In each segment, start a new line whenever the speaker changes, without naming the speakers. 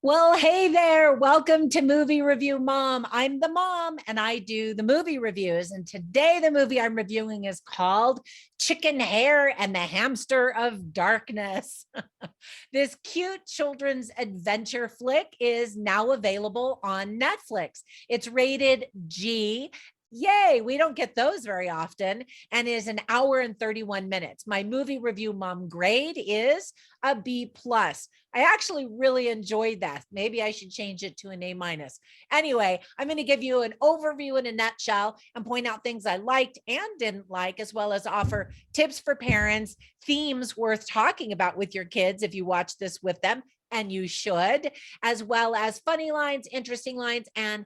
Well, hey there. Welcome to Movie Review Mom. I'm the mom and I do the movie reviews. And today the movie I'm reviewing is called Chickenhare and the Hamster of Darkness. This cute children's adventure flick is now available on Netflix. It's rated G. Yay, we don't get those very often, and is an hour and 31 minutes. My movie review mom grade is a B plus. I actually really enjoyed that. Maybe I should change it to an A minus. Anyway, I'm going to give you an overview in a nutshell and point out things I liked and didn't like, as well as offer tips for parents, themes worth talking about with your kids if you watch this with them, and you should, as well as funny lines, interesting lines, and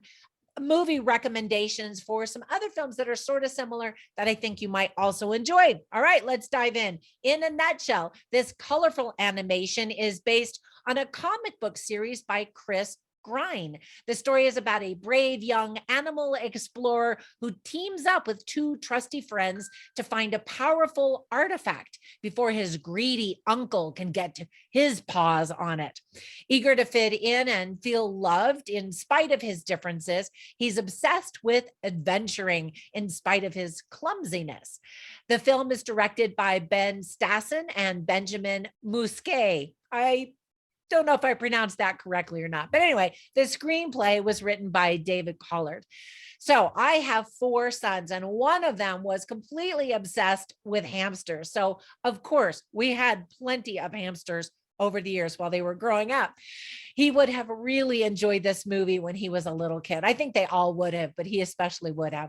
movie recommendations for some other films that are sort of similar that I think you might also enjoy. All right, let's dive in. In a nutshell, this colorful animation is based on a comic book series by Chris Grine. The story is about a brave young animal explorer who teams up with two trusty friends to find a powerful artifact before his greedy uncle can get his paws on it. Eager to fit in and feel loved in spite of his differences, he's obsessed with adventuring in spite of his clumsiness. The film is directed by Ben Stassen and Benjamin Musquet. I don't know if I pronounced that correctly or not. But anyway, the screenplay was written by David Collard. So I have four sons, and one of them was completely obsessed with hamsters. So, of course, we had plenty of hamsters over the years while they were growing up. He would have really enjoyed this movie when he was a little kid. I think they all would have, but he especially would have.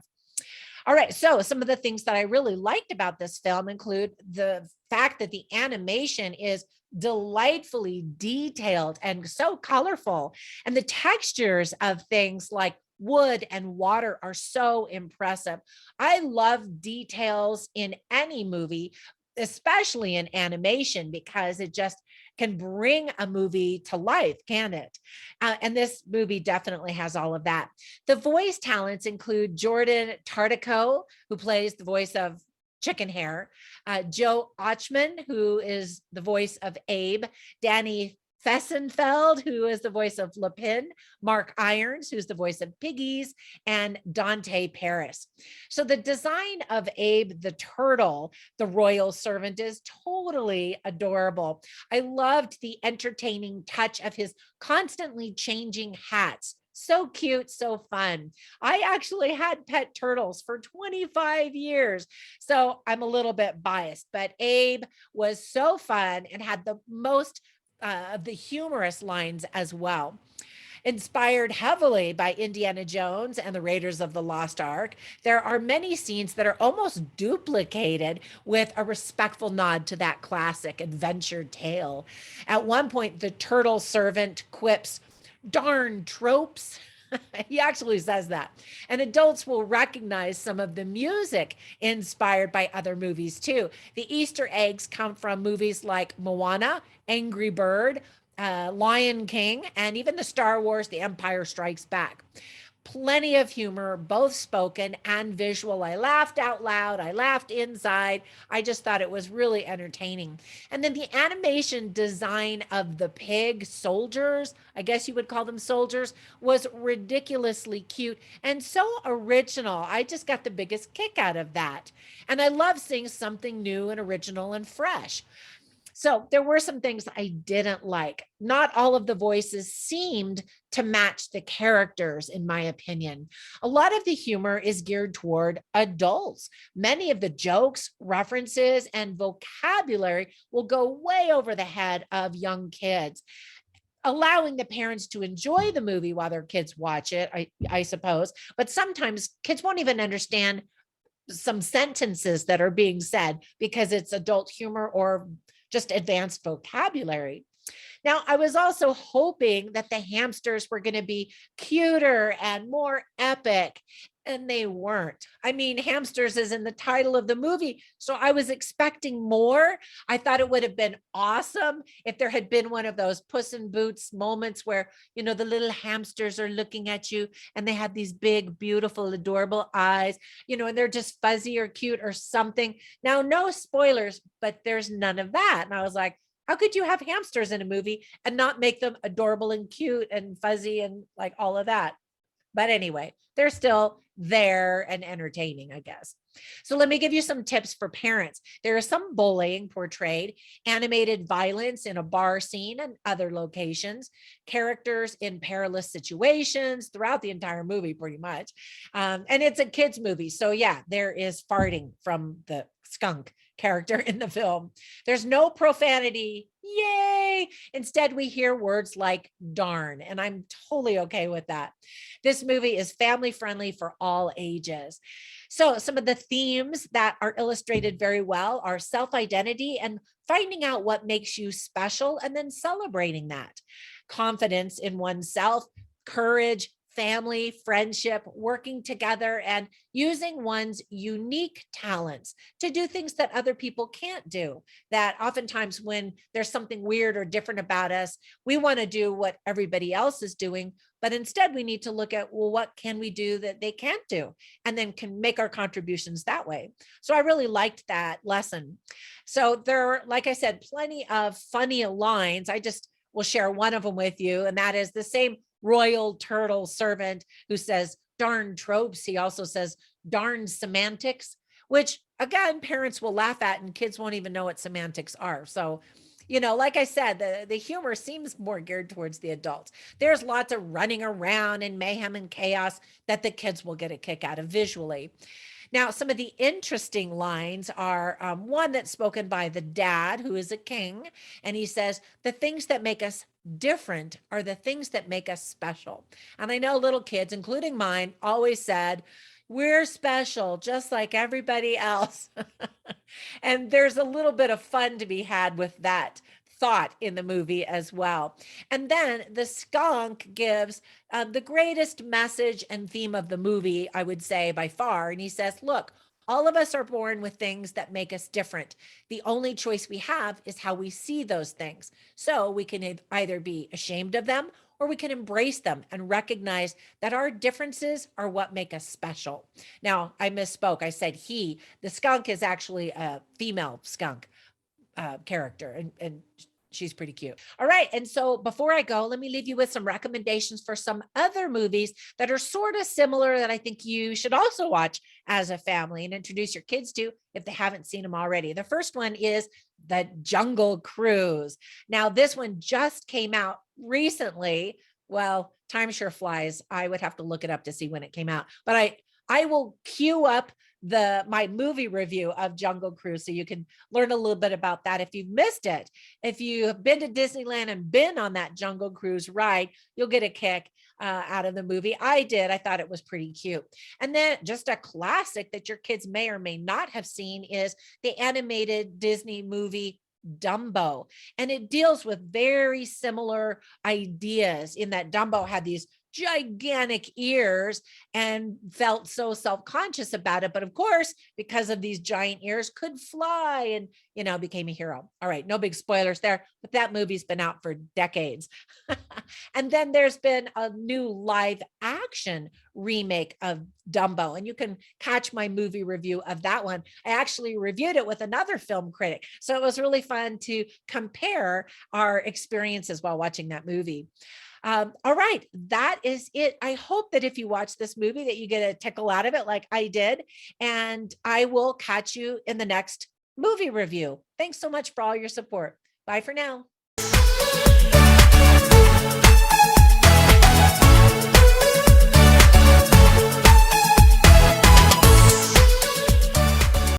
All right, so some of the things that I really liked about this film include the fact that the animation is delightfully detailed and so colorful, and the textures of things like wood and water are so impressive. I love details in any movie, especially in animation, because it just can bring a movie to life, can it? And this movie definitely has all of that. The voice talents include Jordan Tartico, who plays the voice of Chickenhare, Joe Ochman, who is the voice of Abe, Danny Fessenfeld, who is the voice of Lapin, Mark Irons, who's the voice of Piggies, and Dante Paris. So the design of Abe the turtle, the royal servant, is totally adorable. I loved the entertaining touch of his constantly changing hats. So cute, so fun. I actually had pet turtles for 25 years, so I'm a little bit biased, but Abe was so fun and had the most of the humorous lines as well. Inspired heavily by Indiana Jones and the Raiders of the Lost Ark, there are many scenes that are almost duplicated with a respectful nod to that classic adventure tale. At one point, the turtle servant quips, "Darn tropes." He actually says that. And adults will recognize some of the music inspired by other movies too. The Easter eggs come from movies like Moana, Angry Bird, Lion King, and even the Star Wars, The Empire Strikes Back. Plenty of humor, both spoken and visual. I laughed out loud. I laughed inside. I just thought it was really entertaining. And then the animation design of the pig soldiers, I guess you would call them soldiers, was ridiculously cute and so original. I just got the biggest kick out of that. And I love seeing something new and original and fresh. So there were some things I didn't like. Not all of the voices seemed to match the characters, in my opinion. A lot of the humor is geared toward adults. Many of the jokes, references, and vocabulary will go way over the head of young kids, allowing the parents to enjoy the movie while their kids watch it, I suppose. But sometimes kids won't even understand some sentences that are being said because it's adult humor or just advanced vocabulary. Now, I was also hoping that the hamsters were going to be cuter and more epic, and they weren't. I mean, hamsters is in the title of the movie, so I was expecting more. I thought it would have been awesome if there had been one of those Puss in Boots moments where, you know, the little hamsters are looking at you and they have these big, beautiful, adorable eyes, you know, and they're just fuzzy or cute or something. Now, no spoilers, but there's none of that. And I was like, How could you have hamsters in a movie and not make them adorable and cute and fuzzy and like all of that? But anyway, they're still there and entertaining, I guess. So let me give you some tips for parents. There is some bullying portrayed, animated violence in a bar scene and other locations, characters in perilous situations throughout the entire movie, pretty much. And it's a kids' movie. So yeah, there is farting from the skunk character in the film. There's no profanity. Yay. Instead, we hear words like darn, and I'm totally okay with that. This movie is family friendly for all ages. So, some of the themes that are illustrated very well are self identity and finding out what makes you special and then celebrating that, confidence in oneself, courage, family, friendship, working together, and using one's unique talents to do things that other people can't do. That oftentimes, when there's something weird or different about us, we want to do what everybody else is doing. But instead, we need to look at, well, what can we do that they can't do? And then can make our contributions that way. So I really liked that lesson. So there are, like I said, plenty of funny lines. I just will share one of them with you. And that is the same royal turtle servant who says, darn tropes. He also says, darn semantics, which again, parents will laugh at and kids won't even know what semantics are. So, like I said, the humor seems more geared towards the adults. There's lots of running around and mayhem and chaos that the kids will get a kick out of visually. Now, some of the interesting lines are one that's spoken by the dad, who is a king, and he says, the things that make us different are the things that make us special. And I know little kids, including mine, always said, we're special, just like everybody else. And there's a little bit of fun to be had with that thought in the movie as well. And then the skunk gives the greatest message and theme of the movie, I would say, by far. And he says, look, all of us are born with things that make us different. The only choice we have is how we see those things. So we can either be ashamed of them or we can embrace them and recognize that our differences are what make us special. Now, I misspoke. I said he. The skunk is actually a female skunk character, and she's pretty cute. All right. And so before I go, let me leave you with some recommendations for some other movies that are sort of similar that I think you should also watch as a family and introduce your kids to if they haven't seen them already. The first one is The Jungle Cruise. Now, this one just came out recently. Well, time sure flies. I would have to look it up to see when it came out, but I will queue up my movie review of Jungle Cruise so you can learn a little bit about that if you've missed it. If you have been to Disneyland and been on that Jungle Cruise ride, you'll get a kick out of the movie. I did. I thought it was pretty cute. And then just a classic that your kids may or may not have seen is the animated Disney movie Dumbo. And it deals with very similar ideas in that Dumbo had these gigantic ears and felt so self-conscious about it. But of course, because of these giant ears, could fly and, became a hero. All right, no big spoilers there, but that movie's been out for decades. And then there's been a new live action remake of Dumbo, and you can catch my movie review of that one. I actually reviewed it with another film critic. So it was really fun to compare our experiences while watching that movie. All right, that is it. I hope that if you watch this movie that you get a tickle out of it like I did, and I will catch you in the next movie review. Thanks so much for all your support. Bye for now.